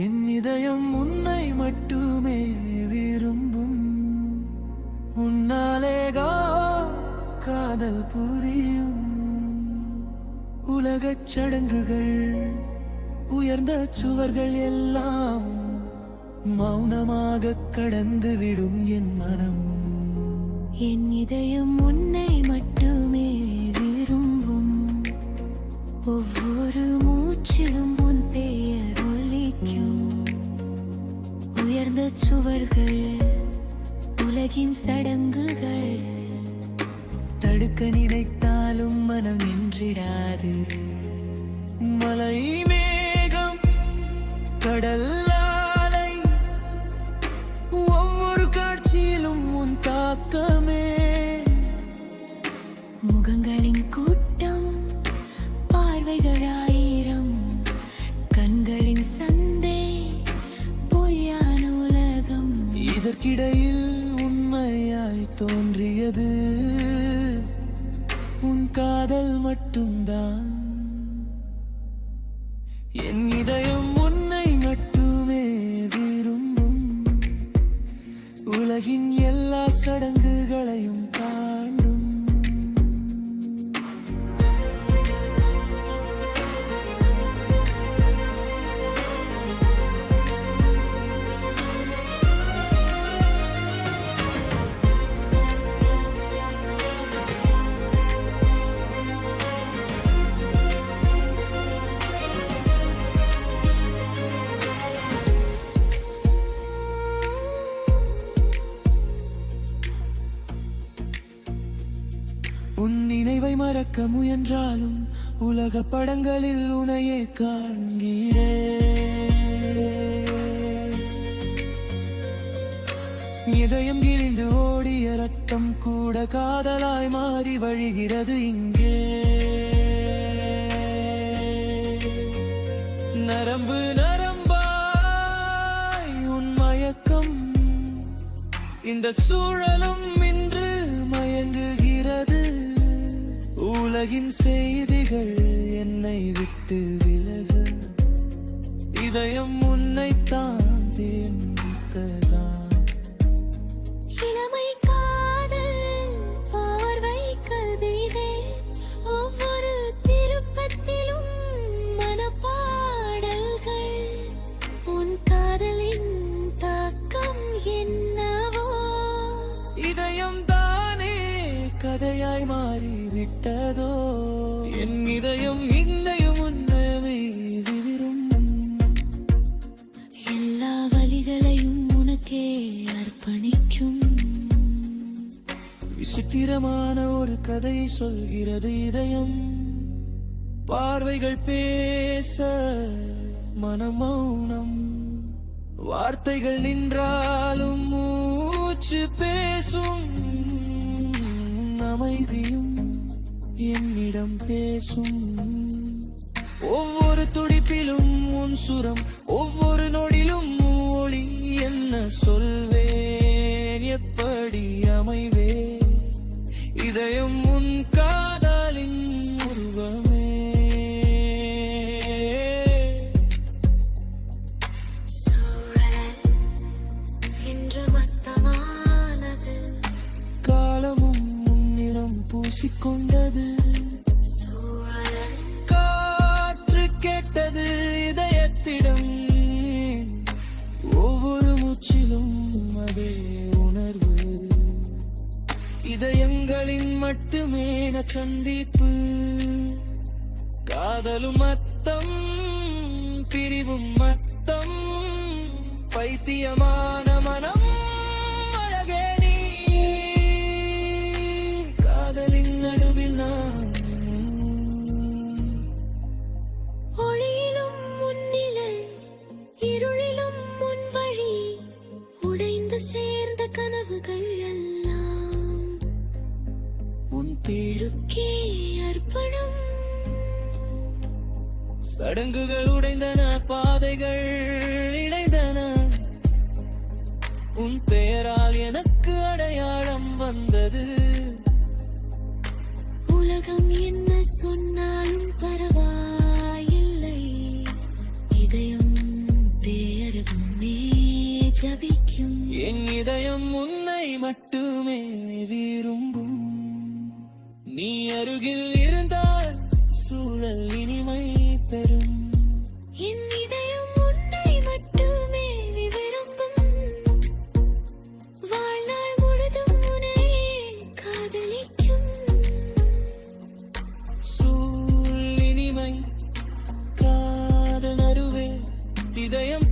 என் இதயம் உன்னை மட்டுமே விரும்பும். உன்னாலே காதல் புரியும். உலகச் சடங்குகள் உயர்ந்த சுவர்கள் எல்லாம் மௌனமாக கடந்து விடும் என் மனம். என் இதயம் உன்னை மட்டுமே விரும்பும். ஒவ்வொரு மூச்சிலும் உன் பெயர் ஒலிக்கும். உயர்ந்த சுவர்கள் உலகின் சடங்குகள் தடுக்க நினைத்தாலும் மனம் நின்றிடாது. மலை மேகம் கடல் அலை ஒவ்வொரு காட்சியிலும் உன் தாக்கமே. முகங்களின் கூட்டம் பார்வைகள் ஆயிரம். கண்களின் சந்தை பொய்யான உலகம். இதற்கிடையில் உண்மையாய் தோன்றியது உன் காதல் மட்டும்தான். என் இதயம் உன்னை மட்டுமே விரும்பும். உலகின் எல்லா சடங்குகளையும் தாண்டும். உன் நினைவை மறக்க முயன்றாலும் உலக படங்களில் உனையே காண்கிறேன். இதயம் கிழிந்து ஓடிய ரத்தம் கூட காதலாய் மாறி வழிகிறது இங்கே. நரம்பு நரம்பாய் உன் மயக்கம். இந்த சூழலும் இன்று மயங்குகிறது. உலகின் செய்திகள் என்னை விட்டு விலக. இதயம் உன்னைத்தான் தேர்ந்ததான். இளமை காதல் பார்வை கவிதை. ஒவ்வொரு திருப்பத்திலும் மனப்பாடல்கள். உன் காதலின் தாக்கம் என்னவோ. இதயம் தானே கதையாய் மாறிவிட்டதோ. என் இதயம் இன்னையும் உன்னை விரும்பும். எல்லா வழிகளையும் உனக்கே அர்ப்பணிக்கும். விசித்திரமான ஒரு கதையை சொல்கிறது இதயம். பார்வைகள் பேச மனம் மௌனம். வார்த்தைகள் நின்றாலும் மூச்சு பேசும். அமைதியும் என்னிடம் பேசும். ஒவ்வொரு துடிப்பிலும் உன் சுரம். ஒவ்வொரு நொடிலும் ஒளி. என்ன சொல்வேன் எப்படி அமைவே. இதயம் உன் காதலின் உருவமே. சூழல் இன்று மத்தமானது. காலமும் முன்னிறம் பூசிக்கொண்டது. சூழல் காற்று கேட்டது இதயத்திடம். ஒவ்வொரு மூச்சிலும் அதே உணர்வு. இதயங்களின் மட்டுமே சந்திப்பு. காதலும் மத்தம் பிரிவும் மத்தம். பைத்தியமான மனம் அழகே நீ. காதலின் நடுவில் நான். ஒளியிலும் முன்னிலை இருளிலும் முன் வழி. உடைந்து சேர்ந்த கனவுகள் எல்லாம் உன் பேருக்கே அர்ப்பணம். சடங்குகள் உடைந்தன. பாதைகள் இணைந்தன. உன் பெயரால் எனக்கு அடையாளம் வந்தது. உலகம் என்ன சொன்னாலும் பரவாயில்லை. இதயம் என் இதயம் உன்னை மட்டுமே விரும்பும். நீ அருகில் இருந்தால் சூழல் இனிமை பெறும். என் இதயம் உன்னை மட்டுமே விரும்பும். வாழ்நாள் முழுதும் உன்னை காதலிக்கும். சூழ் இனிமை காதல் நறுவே இதயம்